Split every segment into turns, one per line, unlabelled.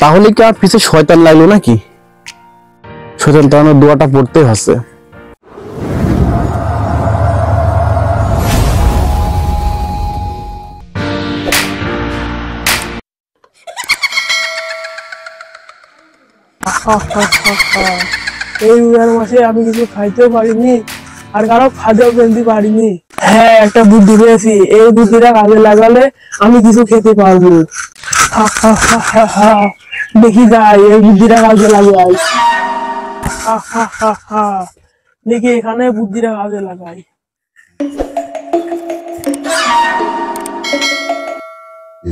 তাহলে কি আর পিছে শয়তান লাগলো নাকি? শয়তান তাড়ানোর দোয়াটা পড়তে হচ্ছে।
এই রোজার মাসে আমি কিছু খাইতেও পারিনি, আর কারো খাদেও ফেলতে পারিনি। হ্যাঁ, একটা বুদ্ধি পেয়েছি। এই বুদ্ধিটা কাজে লাগালে আমি কিছু খেতে পারবো। দেখি যাই, এই বুদ্ধিটা কাজে লাগাই। দেখি এখানে বুদ্ধিটা কাজে লাগাই।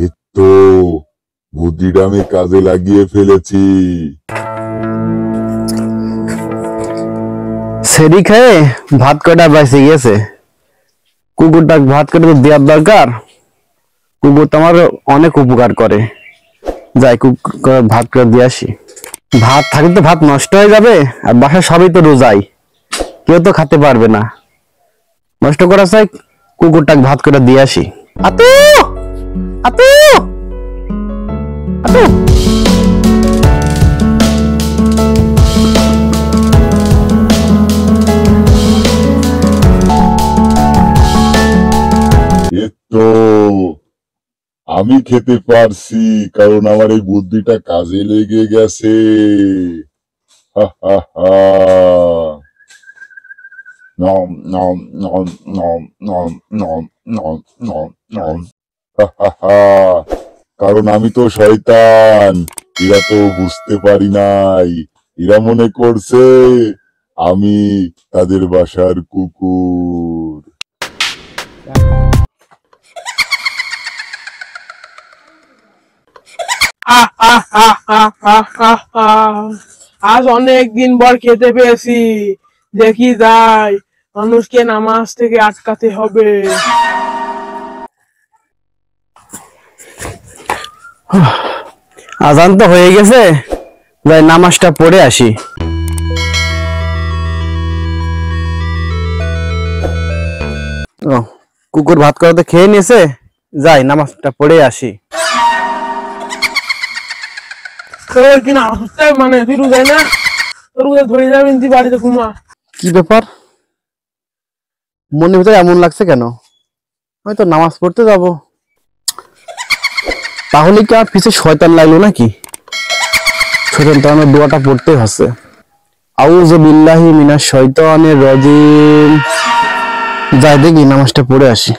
এই তো বুদ্ধিটা আমি কাজে লাগিয়ে ফেলেছি।
সেরি খেয়ে ভাত কটা বেঁচে গেছে। কুকুরটা ভাত কেটে তো দেওয়ার দরকার। কুকুর তো আমার অনেক উপকার করে। যাই কুকুর ভাত করে দিয়ে আসি। ভাত থাকলে তো ভাত নষ্ট হয়ে যাবে, আর বাসায় সবই তো রোজাই, কেউ তো খেতে পারবে না। নষ্ট করা চাই, কুকুরটাকে ভাত করে দিয়ে আসি। আতু আতু আতু
এই তো আমি খেতে পারছি, কারণ আমার এই বুদ্ধিটা কাজে লেগে গেছে। হা হা হা। নম নম নম নম নম নম নম নম নম। হা হা হা। কারণ আমি তো শয়তান, এরা তো বুঝতে পারি নাই। এরা মনে করছে আমি তাদের বাসার কুকুর।
আজ অনেক দিন পর খেতে পেয়েছি। দেখি যাই, মানুষকে নামাজ থেকে আটকাতে হবে।
আজান তো হয়ে গেছে, যাই নামাজটা পড়ে আসি। কুকুর ভাত করাতে খেয়ে নিয়েছে, যাই নামাজটা পড়ে আসি।
কিনা মানে তুই রোজাই না, রোজা ধরে যাবেন তুই বাড়িতে ঘুমা।
কি ব্যাপার, মনের ভিতরে এমন লাগছে কেন? আমি তো নামাজ পড়তে যাব। তাহলে কি আর পিছে শয়তান লাগলো নাকি? শয়তান তাড়ানোর দোয়াটা পড়তে হচ্ছে। আউযু বিল্লাহি মিনাশ শাইতানির রাজিম। যাই দেখি নামাজটা পড়ে আসি।